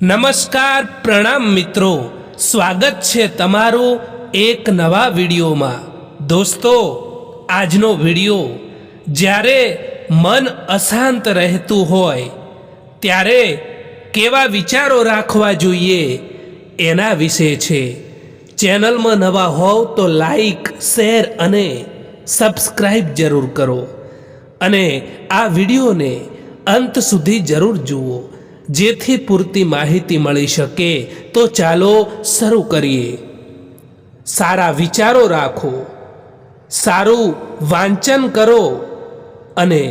નમસ્કાર પ્રણામ મિત્રો, સ્વાગત છે તમારું એક નવા વિડીયોમાં। દોસ્તો, આજનો વિડીયો જ્યારે મન અશાંત રહેતું હોય ત્યારે કેવા વિચારો રાખવા જોઈએ એના વિશે છે। ચેનલમાં નવા હોવ તો લાઈક, શેર અને સબસ્ક્રાઈબ જરૂર કરો અને આ વિડીયોને અંત સુધી જરૂર જુઓ જેથી પૂરતી માહિતી મળી શકે। તો ચાલો શરૂ કરીએ। સારા વિચારો રાખો, સારું વાંચન કરો અને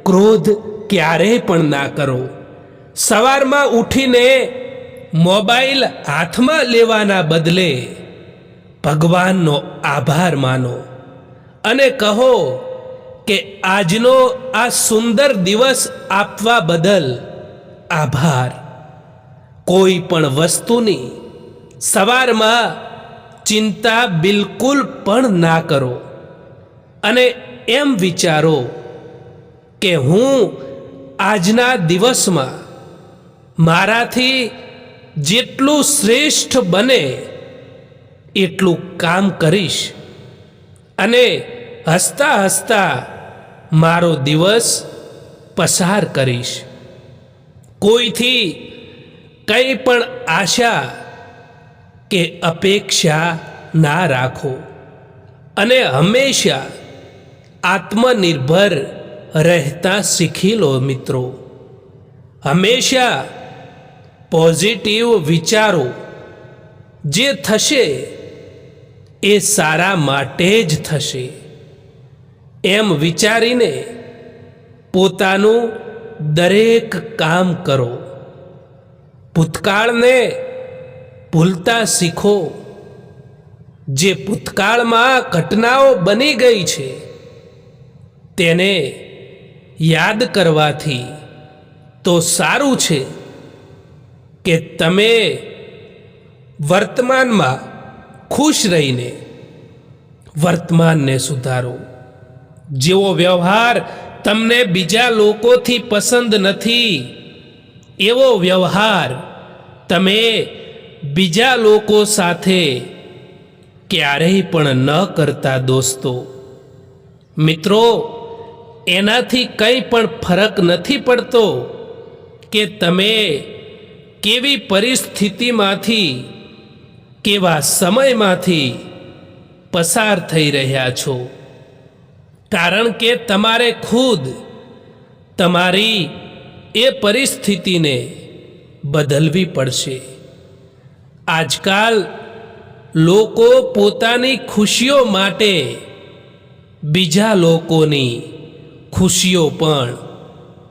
ક્રોધ ક્યારેય પણ ના કરો। સવારમાં ઉઠીને મોબાઈલ હાથમાં લેવાના બદલે ભગવાનનો આભાર માનો અને કહો કે આજનો આ સુંદર દિવસ આપવા બદલ આભાર। કોઈ પણ વસ્તુની સવારમાં ચિંતા બિલકુલ પણ ના કરો અને એમ વિચારો કે હું આજના દિવસમાં મારાથી જેટલું શ્રેષ્ઠ બને એટલું કામ કરીશ અને હસતા હસતા મારો દિવસ પસાર કરીશ। કોઈથી કંઈ પણ આશા કે અપેક્ષા ના રાખો અને હંમેશા આત્મનિર્ભર રહેતા શીખી લો મિત્રો। હંમેશા પોઝિટિવ વિચારો, જે થશે એ સારા માટે જ થશે એમ વિચારીને પોતાનું દરેક કામ કરો। ભૂતકાળને ભૂલતા શીખો। જે ભૂતકાળમાં ઘટનાઓ બની ગઈ છે તેને યાદ કરવાથી તો સારું છે કે તમે વર્તમાનમાં ખુશ રહીને વર્તમાનને સુધારો। જેવો વ્યવહાર તમને બીજા લોકોથી પસંદ નથી એવો વ્યવહાર તમે બીજા લોકો સાથે ક્યારેય પણ ન કરતા દોસ્તો। મિત્રો, એનાથી કંઈ પણ ફરક નથી પડતો કે તમે કેવી પરિસ્થિતિમાંથી, કેવા સમયમાંથી પસાર થઈ રહ્યા છો, કારણ કે તમારે ખુદ તમારી એ પરિસ્થિતિને બદલવી પડશે। આજકાલ લોકો પોતાની ખુશીઓ માટે બીજા લોકોની ખુશીઓ પણ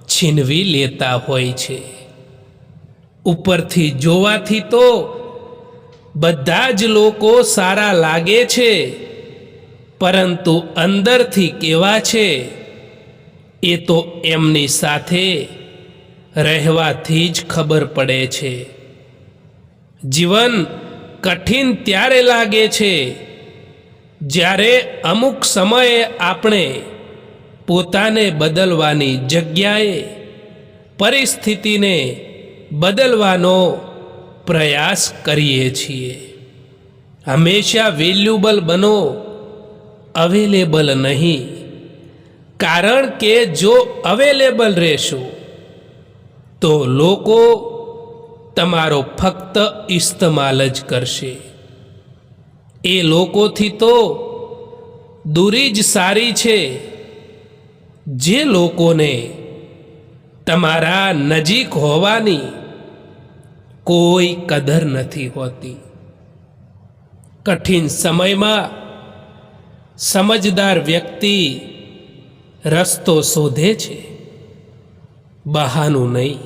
છીનવી લેતા હોય છે। ઉપરથી જોવાથી તો બધા જ લોકો સારા લાગે છે, પરંતુ અંદરથી કેવા છે એ તો એમની સાથે રહેવાથી જ ખબર પડે છે। જીવન કઠિન ત્યારે લાગે છે જ્યારે અમુક સમયે આપણે પોતાને બદલવાની જગ્યાએ પરિસ્થિતિને બદલવાનો પ્રયાસ કરીએ છીએ। હંમેશા વેલ્યુબલ બનો, અવેલેબલ નહીં, કારણ કે જો અવેલેબલ રહેશો તો લોકો તમારો ફક્ત ઇસ્તેમાલ જ કરશે। એ લોકોથી તો દૂરી જ સારી છે જે લોકોને તમારા નજીક હોવાની કોઈ કદર નથી હોતી। કઠિન સમયમાં સમજદાર વ્યક્તિ રસ્તો શોધે છે, બહાનું નહીં।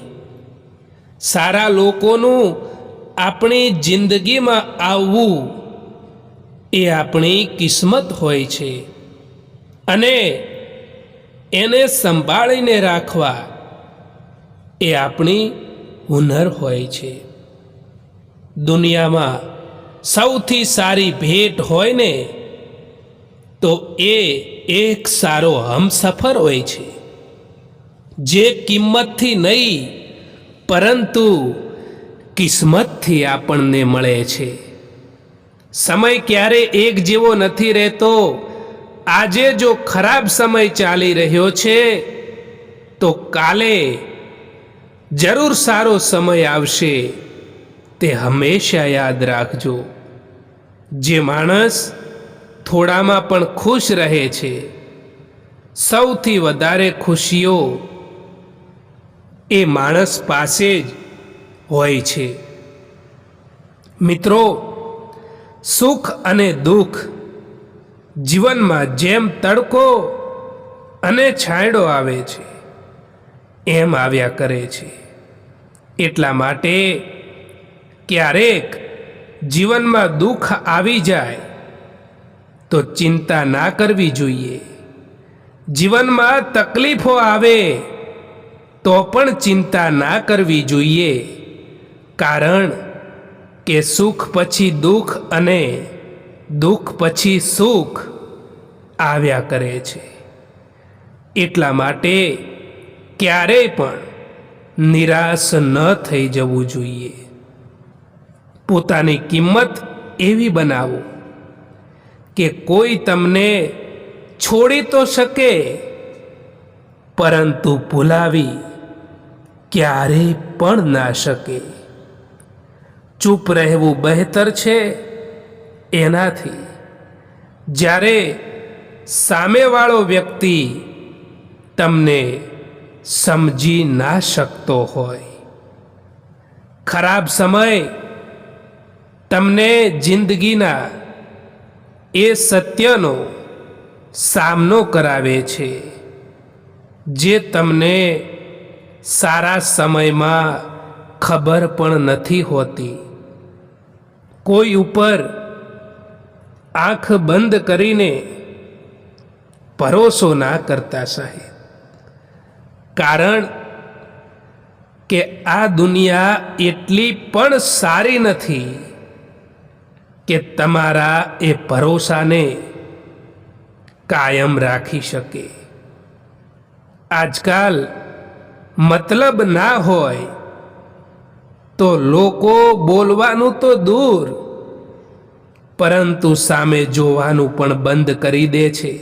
સારા લોકોનું આપણી જિંદગીમાં આવવું એ આપણી કિસ્મત હોય છે અને એને સંભાળીને રાખવા એ આપણી હુનર હોય છે। દુનિયામાં સૌથી સારી ભેટ હોય ને તો એ એક સારો હમસફર હોય છે, જે કિંમતથી નહીં પરંતુ કિસ્મતથી આપણને મળે છે. સમય ક્યારે એક જેવો નથી રહેતો. આજે જો ખરાબ સમય ચાલી રહ્યો છે તો કાલે જરૂર સારો સમય આવશે. તે હંમેશા યાદ રાખજો. જે માણસ થોડામાં પણ ખુશ રહે છે, સૌથી વધારે ખુશીઓ એ માણસ પાસે જ હોય છે. મિત્રો, સુખ અને દુઃખ જીવનમાં જેમ તડકો અને છાંયડો આવે છે એમ આવ્યા કરે છે. એટલા માટે ક્યારેક જીવનમાં દુઃખ આવી જાય તો ચિંતા ના કરવી જોઈએ. જીવનમાં તકલીફો આવે તો પણ ચિંતા ના કરવી જોઈએ. કારણ કે સુખ પછી દુઃખ અને દુઃખ પછી સુખ આવ્યા કરે છે. એટલા માટે ક્યારેય પણ નિરાશ ન થઈ જવું જોઈએ. પોતાની કિંમત એવી બનાવો કે કોઈ તમને છોડી તો શકે, પરંતુ ભૂલાવી ક્યારેય પણ ના શકે. ચૂપ રહેવું બહેતર છે એનાથી. જ્યારે સામેવાળો વ્યક્તિ તમને સમજી ના શકતો હોય. ખરાબ સમય તમને જિંદગીના એ સત્યનો સામનો કરાવે છે જે તમને સારા સમયમાં ખબર પણ નથી હોતી. કોઈ ઉપર આંખ બંધ કરીને ભરોસો ના કરતા સાહેબ. કારણ કે આ દુનિયા એટલી પણ સારી નથી કે તમારા એ ભરોસાને કાયમ રાખી શકે. આજકાલ મતલબ ના હોય તો લોકો બોલવાનું તો દૂર, પરંતુ સામે જોવાનું પણ બંધ કરી દે છે.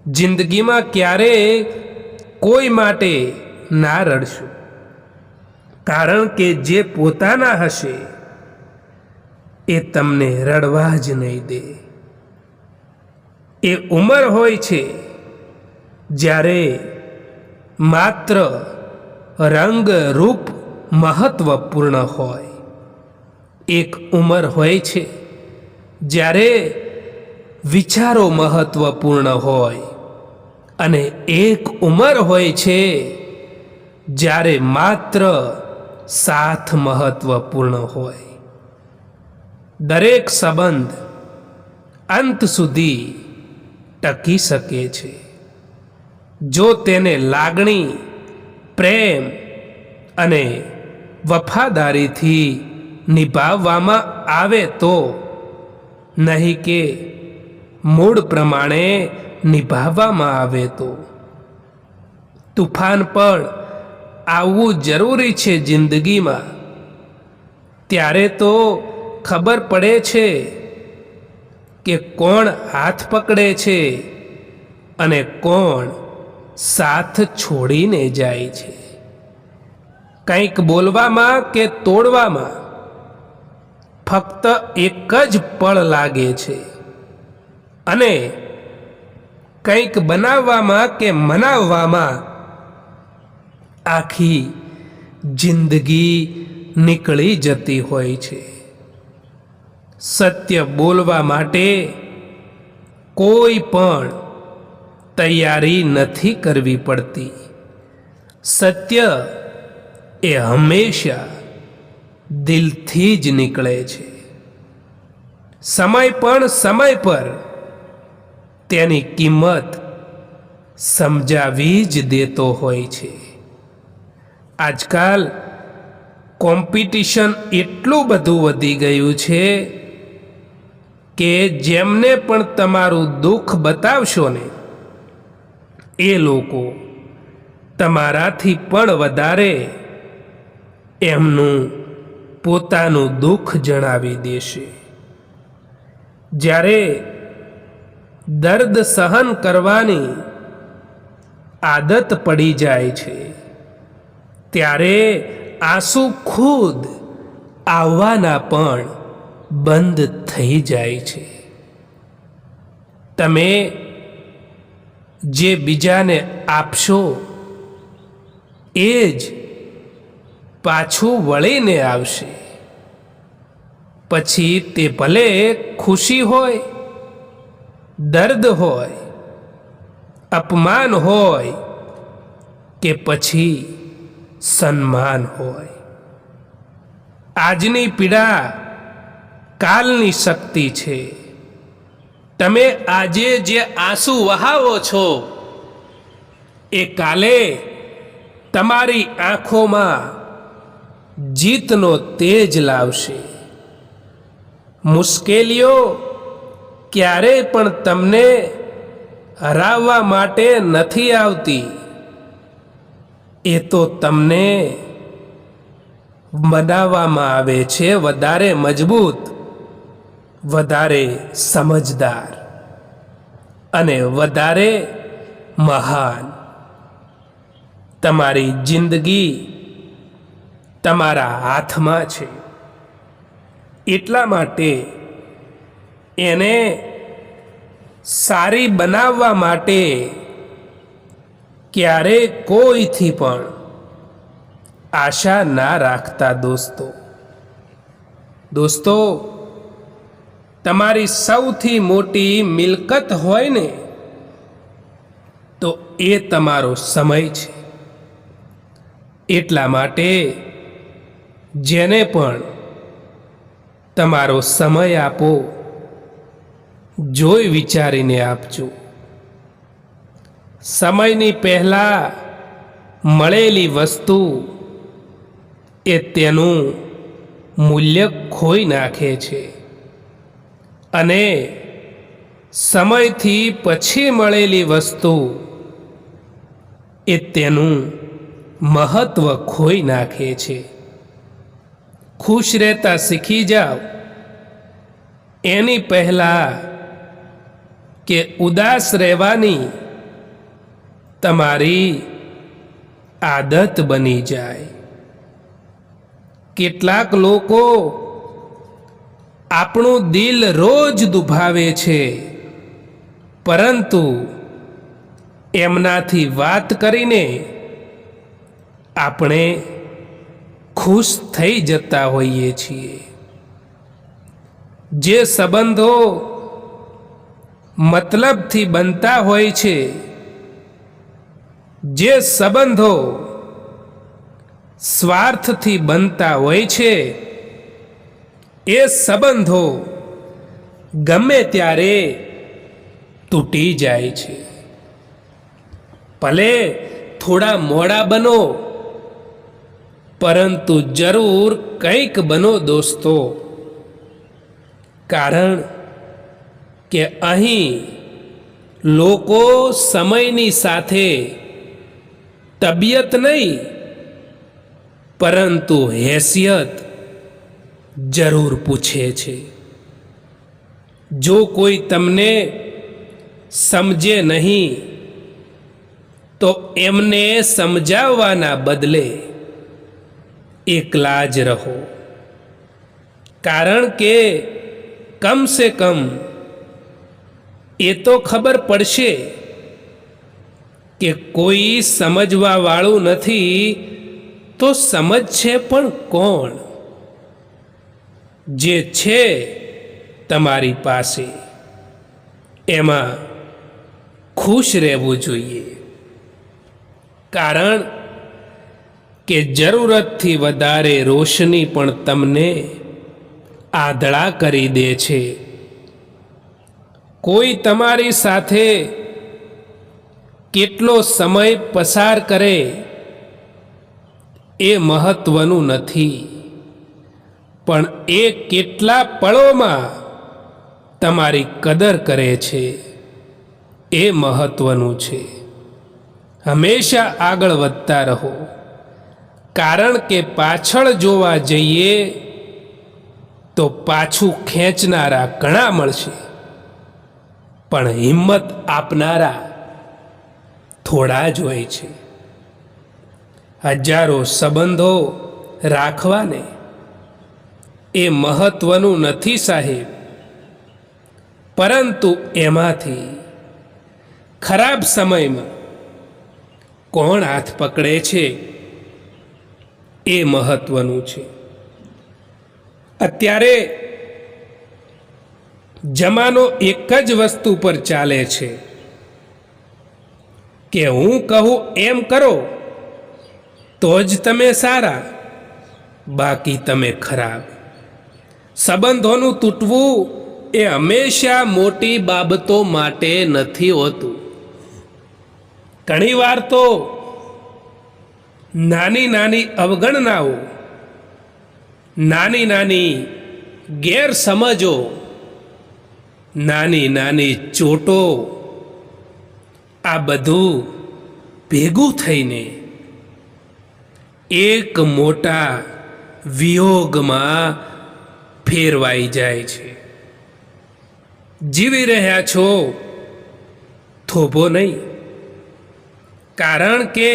જિંદગીમાં ક્યારેય કોઈ માટે ના રડશો, કારણ કે જે પોતાના હશે એ તમને રડવા જ નહીં દે. એ ઉંમર હોય છે જ્યારે માત્ર રંગ રૂપ મહત્વપૂર્ણ હોય. એક ઉંમર હોય છે જ્યારે વિચારો મહત્વપૂર્ણ હોય, અને એક ઉંમર હોય છે જ્યારે માત્ર સાથ મહત્વપૂર્ણ હોય. દરેક સંબંધ અંત સુધી ટકી શકે છે જો તેને લાગણી, પ્રેમ અને વફાદારીથી નિભાવવામાં આવે તો, નહીં કે મૂળ પ્રમાણે નિભાવવામાં આવે તો. તુફાન પણ આવવું જરૂરી છે જિંદગીમાં. ત્યારે તો ખબર પડે છે કે કોણ હાથ પકડે છે અને કોણ સાથ છોડીને જાય છે. કંઈક બોલવામાં કે તોડવામાં ફક્ત એક જ પળ લાગે છે, અને કંઈક બનાવવામાં કે મનાવવામાં આખી જિંદગી નીકળી જતી હોય છે. સત્ય બોલવા માટે કોઈ પણ તૈયારી નથી કરવી પડતી. સત્ય એ હંમેશા દિલથી જ નીકળે છે. સમય પણ સમય પર તેની કિંમત સમજાવી જ દેતો હોય છે. આજકાલ કોમ્પિટિશન એટલું બધું વધી ગયું છે કે જેમને પણ તમારું દુઃખ બતાવશો ને, એ લોકો તમારાથી પણ વધારે એમનું પોતાનું દુઃખ જણાવી દેશે. જ્યારે દર્દ સહન કરવાની આદત પડી જાય છે ત્યારે આંસુ ખુદ આવવાના પણ બંધ થઈ જાય છે. તમે જે બીજાને આપશો એ જ પાછું વળીને આવશે. પછી તે ભલે ખુશી હોય, દર્દ હોય, અપમાન હોય કે પછી સન્માન હોય. આજની પીડા કાલની શક્તિ છે. તમે આજે જે આંસુ વહાવો છો એ કાલે તમારી આંખોમાં જીતનો તેજ લાવશે. મુશ્કેલીઓ ક્યારેય પણ તમને હરાવવા માટે નથી આવતી. એ તો તમને બનાવવામાં આવે છે વધારે મજબૂત, વધારે સમજદાર અને વધારે મહાન. તમારી જિંદગી તમારા હાથમાં છે. એટલા માટે એને સારી બનાવવા માટે ક્યારેય કોઈથી પણ આશા ના રાખતા. દોસ્તો, તમારી સૌથી મોટી મિલકત હોય ને તો એ તમારો સમય છે. એટલા માટે જેને પણ તમારો સમય આપો, જોઈ વિચારીને આપજો. સમયની પહેલા મળેલી વસ્તુ એ તેનું મૂલ્ય ખોઈ નાખે છે અને સમયથી પછી મળેલી વસ્તુ એ તેનું મહત્વ ખોઈ નાખે છે. ખુશ રહેતા શીખી જાઓ એની પહેલા કે ઉદાસ રહેવાની તમારી આદત બની જાય. કેટલાક લોકો આપણું દિલ રોજ દુભાવે છે, પરંતુ એમનાથી વાત કરીને આપણે ખુશ થઈ જતા હોઈએ છીએ. જે સંબંધો મતલબથી બનતા હોય છે, જે સંબંધો સ્વાર્થથી બનતા હોય છે, એ સંબંધો ગમે ત્યારે તૂટી જાય છે. ભલે થોડા મોડા બનો, પરંતુ જરૂર કંઈક બનો દોસ્તો. કારણ કે અહીં લોકો સમયની સાથે તબિયત નહીં, પરંતુ હેસિયત જરૂર પૂછે છે. જો કોઈ તમને સમજે નહીં તો એમને સમજાવવાના બદલે એકલા જ રહો. કારણ કે કમ સે કમ એ તો ખબર પડશે કે કોઈ સમજવા વાળું નથી તો સમજશે પણ કોણ? જે છે તમારી પાસે એમાં ખુશ રહેવું જોઈએ. કારણ કે જરૂરતથી વધારે રોશની પણ તમને આંધળા કરી દે છે. કોઈ તમારી સાથે કેટલો સમય પસાર કરે એ મહત્વનું નથી, પણ એ કેટલા પળોમાં તમારી કદર કરે છે એ મહત્વનું છે. હંમેશા આગળ વધતા રહો, કારણ કે પાછળ જોવા જઈએ તો પાછું ખેંચનારા ઘણા મળશે, પણ હિંમત આપનારા થોડા જ હોય છે. હજારો સંબંધો રાખવાને એ મહત્વનું નથી સાહેબ, પરંતુ એમાંથી ખરાબ સમયમાં કોણ હાથ પકડે છે એ મહત્વનું છે. અત્યારે જમાનો એક જ વસ્તુ પર ચાલે છે કે હું કહું એમ કરો તો જ તમે સારા, બાકી તમે ખરાબ. સંબંધોનું તૂટવું એ હંમેશા મોટી બાબતો માટે નથી હોતું. ઘણીવાર તો નાની નાની અવગણનાઓ, નાની નાની ગેરસમજો, નાની નાની ચોટો, આ બધું ભેગું થઈને એક મોટા વિયોગમાં ફેરવાઈ જાય છે. જીવી રહ્યા છો થોભો નહીં, કારણ કે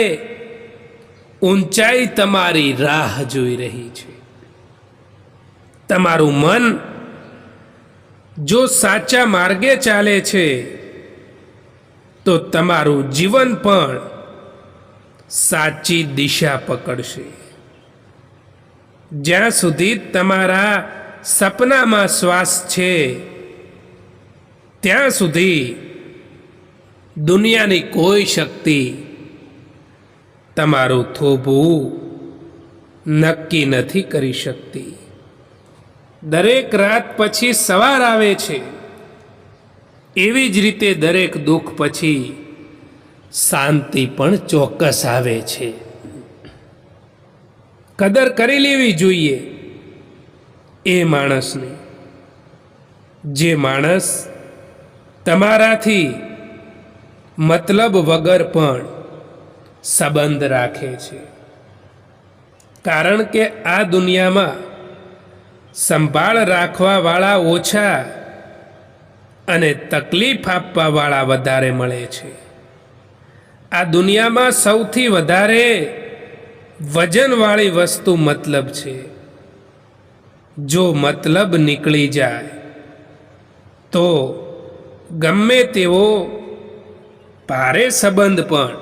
ઊંચાઈ તમારી રાહ જોઈ રહી છે. તમારું મન જો સાચા માર્ગે ચાલે છે તો તમારું જીવન પણ સાચી દિશા પકડશે. જ્યાં સુધી તમારા સપનામાં શ્વાસ છે ત્યાં સુધી દુનિયાની કોઈ શક્તિ તમારું થોભવું નક્કી નથી કરી શકતી. દરેક રાત પછી સવાર આવે છે, એવી જ રીતે દરેક દુઃખ પછી શાંતિ પણ ચોક્કસ આવે છે. કદર કરી લેવી જોઈએ એ માણસની, જે માણસ તમારાથી મતલબ વગર પણ સંબંધ રાખે છે. કારણ કે આ દુનિયામાં સંભાળ રાખવાવાળા ઓછા અને તકલીફ આપવાવાળા વધારે મળે છે. આ દુનિયામાં સૌથી વધારે વજનવાળી વસ્તુ મતલબ છે. જો મતલબ નીકળી જાય તો ગમે તેવો ભારે સંબંધ પણ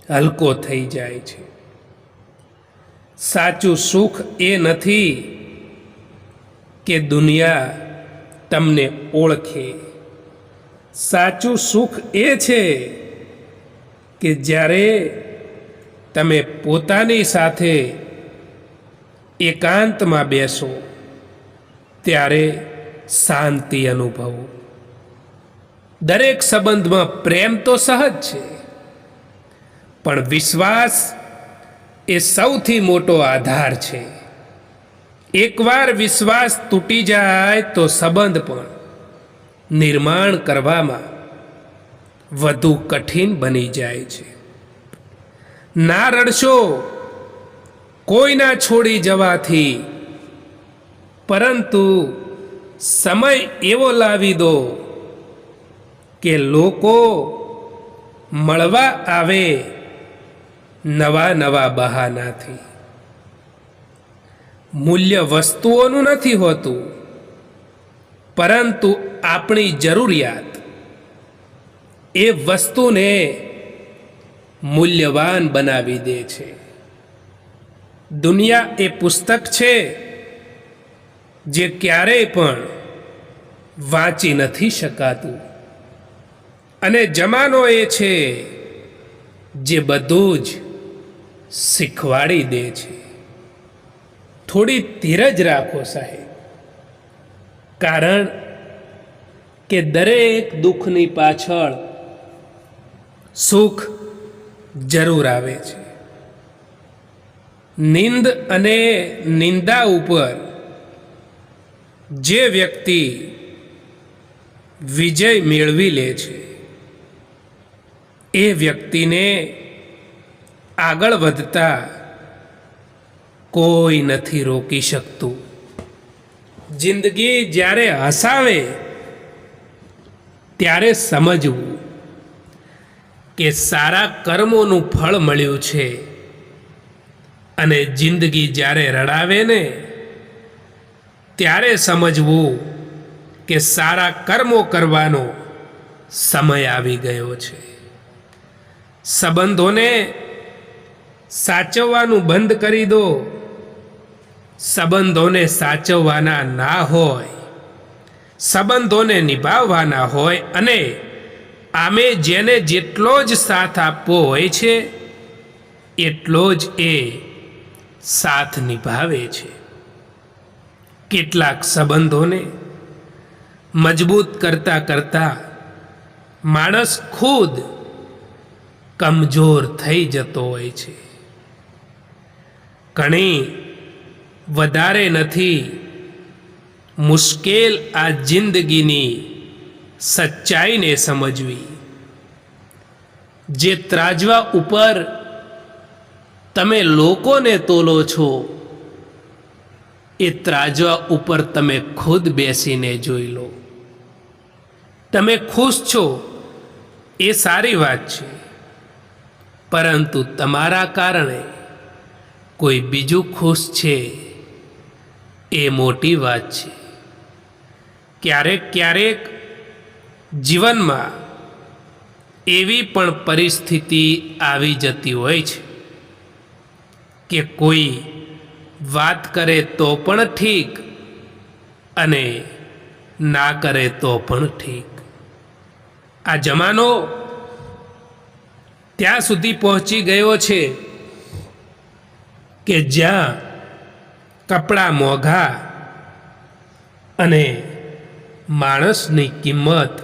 હલકો થઈ જાય છે. સાચું સુખ એ નથી કે દુનિયા તમને ઓળખે. સાચું સુખ એ છે કે જ્યારે તમે પોતાની સાથે એકાંતમાં બેસો ત્યારે શાંતિ અનુભવો. દરેક સંબંધમાં પ્રેમ તો સહજ છે, પણ વિશ્વાસ એ સૌથી મોટો આધાર છે. એકવાર વિશ્વાસ તૂટી જાય તો સંબંધ પણ નિર્માણ કરવામાં વધુ કઠિન બની જાય છે. ના રડશો કોઈના છોડી જવાથી, પરંતુ સમય એવો લાવી દો કે લોકો મળવા આવે નવા નવા બહાનાથી. મૂલ્ય વસ્તુઓનું નથી હોતું, પરંતુ આપણી જરૂરિયાત એ વસ્તુને મૂલ્યવાન બનાવી દે છે. દુનિયા એ પુસ્તક છે જે ક્યારેય પણ વાંચી નથી શકાતું, અને જમાનો એ છે જે બધું જ શીખવાડી દે છે. થોડી ધીરજ રાખો સાહેબ, કારણ કે દરેક દુઃખની પાછળ સુખ જરૂર આવે છે. નિંદ અને નિંદા ઉપર જે વ્યક્તિ વિજય મેળવી લે છે એ વ્યક્તિને આગળ વધતા કોઈ નથી રોકી શકતું. જિંદગી જ્યારે હસાવે ત્યારે સમજવું કે સારા કર્મોનું ફળ મળ્યું છે, અને જિંદગી જ્યારે રડાવે ને ત્યારે સમજવું કે સારા કર્મો કરવાનો સમય આવી ગયો છે. સંબંધોને સાચવવાનું બંધ કરી દો. સંબંધોને સાચવવાના ના હોય, સંબંધોને નિભાવવાના હોય, અને આમે જેને જેટલો જ સાથ આપવો હોય છે એટલો જ એ સાથ નિભાવે છે. કેટલાક સંબંધોને મજબૂત કરતા કરતા માણસ ખુદ કમજોર થઈ જતો હોય છે. ઘણી વધારે નથી મુશ્કેલ આ જિંદગીની સચ્ચાઈને સમજવી. જે ત્રાજવા ઉપર તમે લોકોને તોલો છો, એ ત્રાજવા ઉપર તમે ખુદ બેસીને જોઈ લો. તમે ખુશ છો એ સારી વાત છે, પરંતુ તમારા કારણે કોઈ બીજું ખુશ છે એ મોટી વાત છે. ક્યારેક ક્યારેક જીવનમાં એવી પણ પરિસ્થિતિ આવી જતી હોય છે કે કોઈ વાત કરે તો પણ ઠીક, અને ના કરે તો પણ ઠીક. આ જમાનો ત્યાં સુધી પહોંચી ગયો છે કે જ્યાં કપડાં મોંઘા અને માણસની કિંમત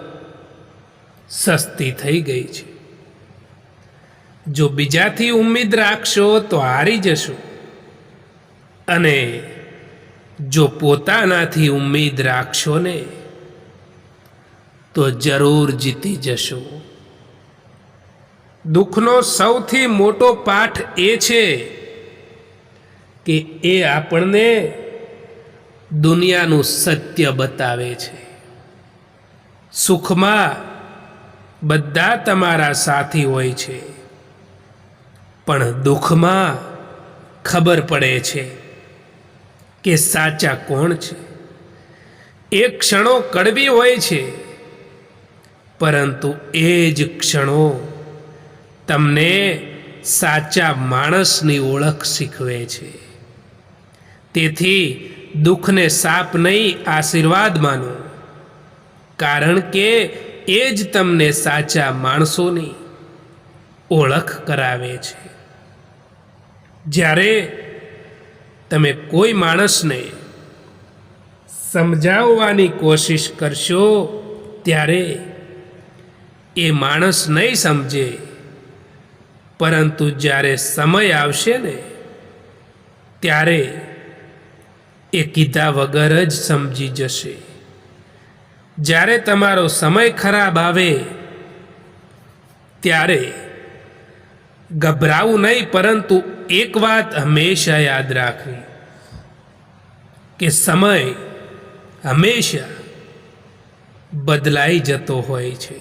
સસ્તી થઈ ગઈ છે. જો બીજાથી ઉમ્મીદ રાખશો તો હારી જશો, અને જો પોતાનાથી ઉમ્મીદ રાખશો ને તો જરૂર જીતી જશો. દુઃખનો સૌથી મોટો પાઠ એ છે કે એ આપણને દુનિયાનું સત્ય બતાવે છે. સુખમાં બધા તમારા સાથી હોય છે, પણ દુઃખમાં ખબર પડે છે કે સાચા કોણ છે. એ ક્ષણો કડવી હોય છે, પરંતુ એ જ ક્ષણો તમને સાચા માણસની ઓળખ શીખવે છે. તેથી દુઃખને સાપ નહીં, આશીર્વાદ માનો, કારણ કે એ જ તમને સાચા માણસોની ઓળખ કરાવે છે. જ્યારે તમે કોઈ માણસને સમજાવવાની કોશિશ કરશો ત્યારે એ માણસ નહીં સમજે, પરંતુ જ્યારે સમય આવશે ને ત્યારે એ કીધા વગર જ સમજી જશે. જ્યારે તમારો સમય ખરાબ આવે ત્યારે ગભરાવું નહીં, પરંતુ એક વાત હંમેશા યાદ રાખવી કે સમય હંમેશા બદલાઈ જતો હોય છે.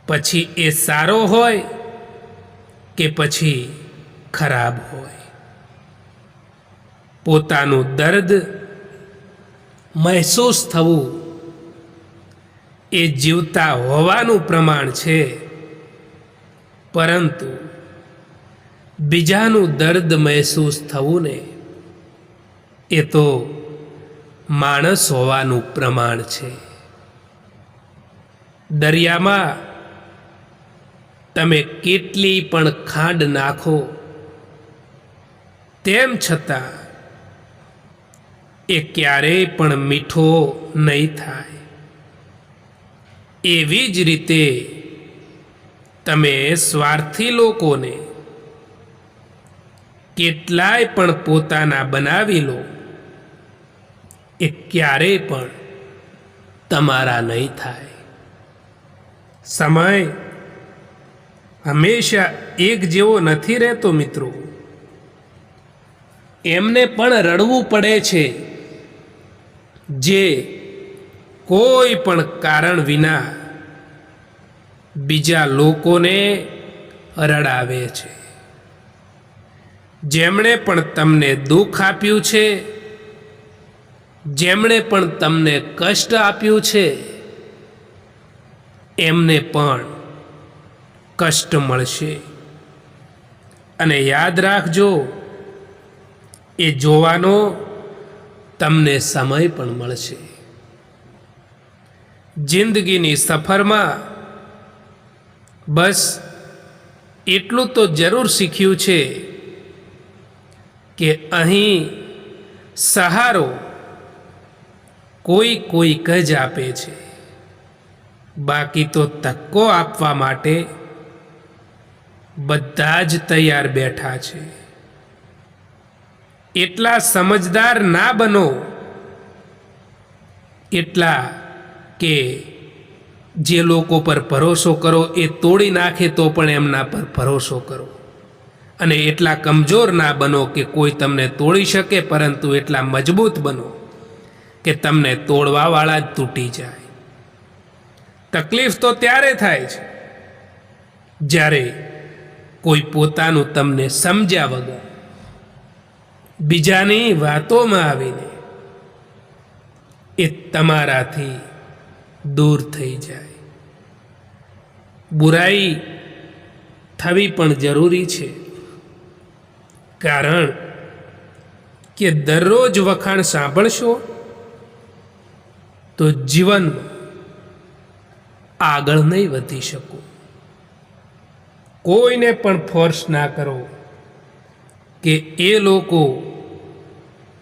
પછી એ સારો હોય કે પછી ખરાબ હોય. પોતાનું દર્દ મહેસૂસ થવું એ જીવતા હોવાનું પ્રમાણ છે, પરંતુ બીજાનું દર્દ મહેસૂસ થવું ને એ તો માણસ હોવાનું પ્રમાણ છે. દરિયામાં તમે કેટલી પણ ખાંડ નાખો તેમ છતાં એ ક્યારેય પણ મીઠો નહીં થાય. એવી જ રીતે તમે સ્વાર્થી લોકોને કેટલાય પણ પોતાના બનાવી લો, એ ક્યારેય પણ તમારા નહીં થાય. સમય હંમેશા એક જેવો નથી રહેતો મિત્રો. એમને પણ રડવું પડે છે, જે કોઈ પણ કારણ વિના બીજા લોકોને રડાવે છે, જેમણે પણ તમને દુઃખ આપ્યું છે, જેમણે પણ તમને કષ્ટ આપ્યું છે, એમને પણ કષ્ટ મળશે. અને યાદ રાખજો, એ જોવાનો તમને સમય પણ મળશે. જિંદગીની સફરમાં બસ એટલું તો જરૂર શીખ્યું છે કે અહીં સહારો કોઈક જ આપે છે, બાકી તો ધક્કો આપવા માટે બધા જ તૈયાર બેઠા છે. એટલા સમજદાર ના બનો એટલા કે જે લોકો પર ભરોસો કરો એ તોડી નાખે તો પણ એમના પર ભરોસો કરો, અને એટલા કમજોર ના બનો કે કોઈ તમને તોડી શકે, પરંતુ એટલા મજબૂત બનો કે તમને તોડવાવાળા જ તૂટી જાય. તકલીફ તો ત્યારે થાય છે જ્યારે કોઈ પોતાનું તમને સમજ્યા વગર બીજાની વાતોમાં આવીને એ તમારાથી દૂર થઈ જાય. બુરાઈ થવી પણ જરૂરી છે, કારણ કે દરરોજ વખાણ સાંભળશો તો જીવનમાં આગળ નહીં વધી શકો. કોઈને પણ ફોર્સ ના કરો કે એ લોકો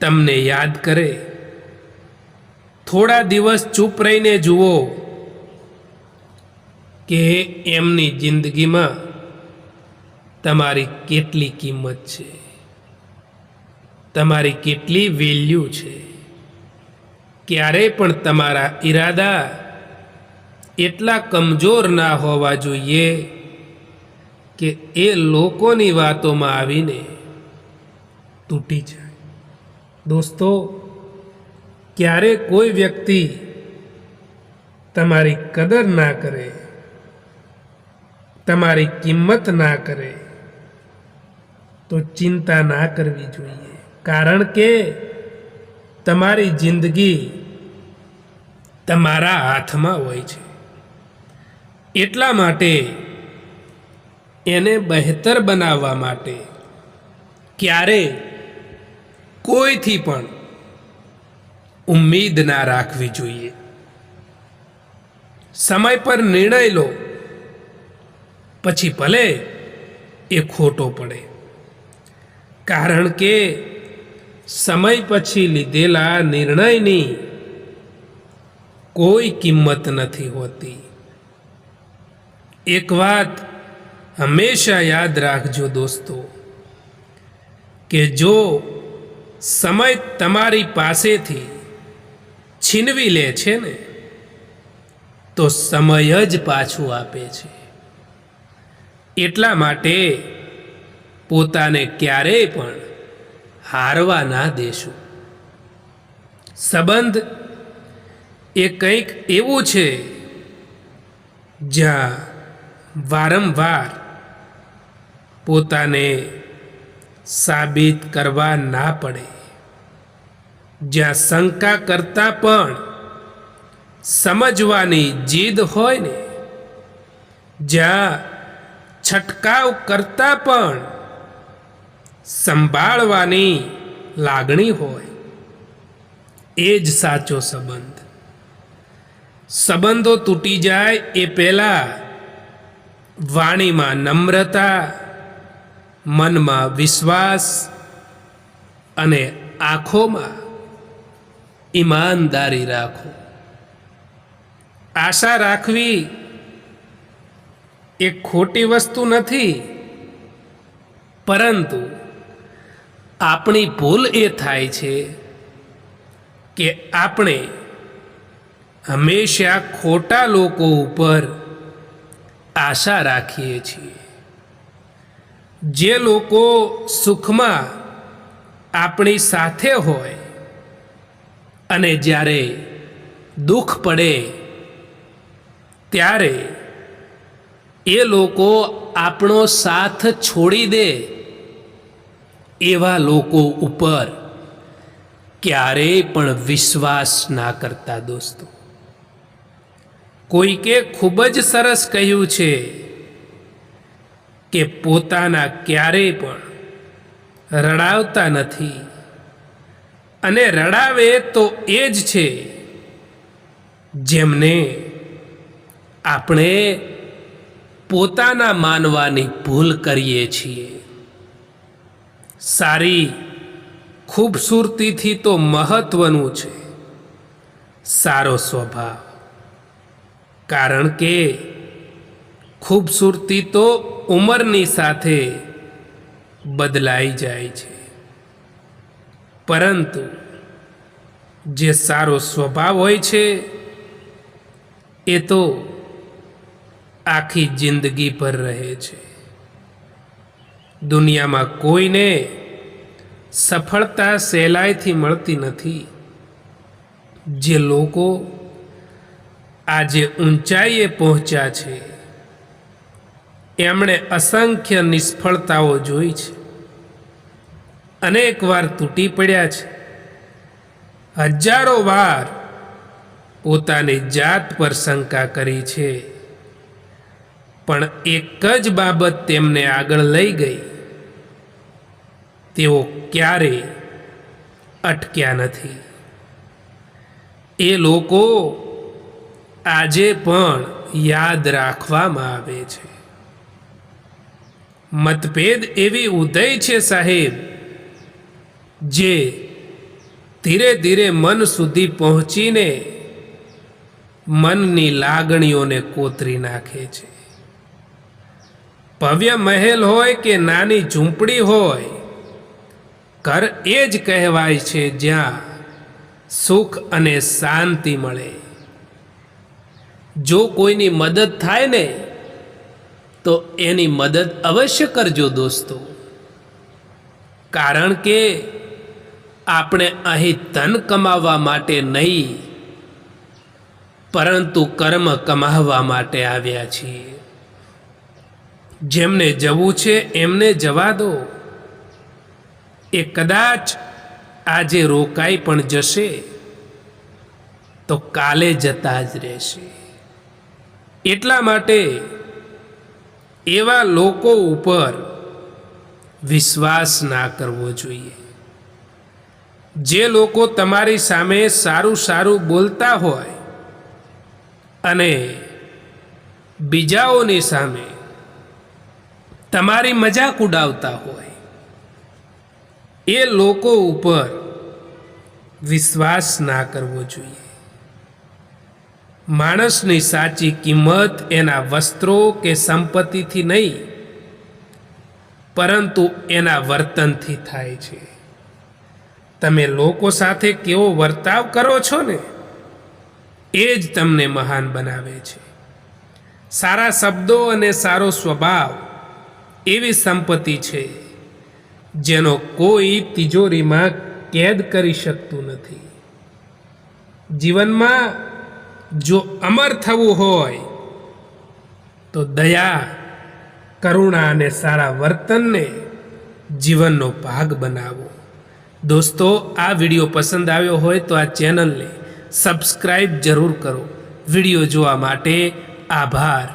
તમને યાદ કરે. થોડા દિવસ ચૂપ રહીને જુઓ કે એમની જિંદગીમાં તમારી કેટલી કિંમત છે, તમારી કેટલી વેલ્યુ છે. ક્યારેય પણ તમારા ઈરાદા એટલા કમજોર ના હોવા જોઈએ કે એ લોકોની વાતોમાં આવીને તૂટી જાય. દોસ્તો, ક્યારે કોઈ વ્યક્તિ તમારી કદર ના કરે, તમારી કિંમત ના કરે તો ચિંતા ના કરવી જોઈએ, કારણ કે તમારી જિંદગી તમારા હાથમાં હોય છે. એટલા માટે એને બહેતર બનાવવા માટે ક્યારે કોઈથી પણ ઉમ્મીદ ના રાખવી જોઈએ. સમય પર નિર્ણય લો, પછી ભલે એ ખોટો પડે, કારણ કે સમય પછી લીધેલા નિર્ણયની કોઈ કિંમત નથી હોતી. એક વાત હંમેશા યાદ રાખજો દોસ્તો, કે જો સમય તમારી પાસેથી છીનવી લે છે ને, તો સમય જ પાછું આપે છે. એટલા માટે પોતાને ક્યારેય પણ હારવા ના દેશો. સંબંધ એ કંઈક એવું છે જ્યાં વારંવાર પોતાને સાબિત કરવા ના પડે, જ્યાં શંકા કરતાં પણ સમજવાની જીદ હોય ને, જ્યાં છટકાવ કરતાં પણ સંભાળવાની લાગણી હોય, એ જ સાચો સંબંધ. સંબંધો તૂટી જાય એ પહેલાં વાણીમાં નમ્રતા, મનમાં વિશ્વાસ અને આંખોમાં ઈમાનદારી રાખો. આશા રાખવી એ ખોટી વસ્તુ નથી, પરંતુ આપણી ભૂલ એ થાય છે કે આપણે હંમેશા ખોટા લોકો ઉપર આશા રાખીએ છીએ. જે લોકો સુખમાં આપણી સાથે હોય અને જ્યારે દુઃખ પડે ત્યારે એ લોકો આપણો સાથ છોડી દે એવા લોકો ઉપર ક્યારેય પણ વિશ્વાસ ના કરતા દોસ્તો. કોઈકે ખૂબ જ સરસ કહ્યું છે કે પોતાના ક્યારેય પણ રડાવતા નથી, અને રડાવે તો એ જ છે જેમને આપણે પોતાના માનવાની ભૂલ કરીએ છીએ. સારી ખૂબસૂરતીથી તો મહત્વનું છે સારો સ્વભાવ, કારણ કે ખૂબસૂરતી તો ઉંમરની સાથે બદલાઈ જાય છે, પરંતુ જે સારો સ્વભાવ હોય છે એ તો આખી જિંદગી પર રહે છે. દુનિયામાં કોઈને સફળતા સહેલાઈથી મળતી નથી. જે લોકો આજે ઊંચાઈએ પહોંચ્યા છે એમણે અસંખ્ય નિષ્ફળતાઓ જોઈ છે, અનેક વાર તૂટી પડ્યા છે, હજારો વાર પોતાની જાત પર શંકા કરી છે, પણ એક જ બાબત તેમને આગળ લઈ ગઈ, તેઓ ક્યારેય અટક્યા નથી. એ લોકો આજે પણ યાદ રાખવામાં આવે છે. મતભેદ એવી ઉદય છે સાહેબ, જે ધીરે ધીરે મન સુધી પહોંચીને મનની લાગણીઓને કોતરી નાખે છે. ભવ્ય મહેલ હોય કે નાની ઝૂંપડી હોય, ઘર એ જ કહેવાય છે જ્યાં સુખ અને શાંતિ મળે. જો કોઈની મદદ થાય ને તો એની મદદ અવશ્ય કરજો દોસ્તો, કારણ કે આપણે અહીં ધન કમાવવા માટે નહીં, પરંતુ કર્મ કમાવવા માટે આવ્યા છીએ. જેમને જવું છે એમને જવા દો. એ કદાચ આજે રોકાઈ પણ જશે તો કાલે જતા જ રહેશે. એટલા માટે એવા લોકો ઉપર વિશ્વાસ ના કરવો જોઈએ. જે લોકો તમારી સામે સારું સારું બોલતા હોય અને બીજાઓની સામે તમારી મજાક ઉડાવતા હોય, એ લોકો ઉપર વિશ્વાસ ના કરવો જોઈએ. માણસની સાચી કિંમત એના વસ્ત્રો કે સંપત્તિથી નહીં, પરંતુ એના વર્તનથી થાય છે. તમે લોકો સાથે કેવો વર્તાવ કરો છો ને, એ જ તમને મહાન બનાવે છે. સારા શબ્દો અને સારો સ્વભાવ એવી સંપત્તિ છે જેનો કોઈ તિજોરીમાં કેદ કરી શકતું નથી. જીવનમાં જો અમર થવું હોય તો દયા, કરુણા અને સારા વર્તનને જીવનનો ભાગ બનાવો. દોસ્તો, આ વિડીયો પસંદ આવ્યો હોય તો આ ચેનલને સબસ્ક્રાઈબ જરૂર કરો. વિડીયો જોવા માટે આભાર.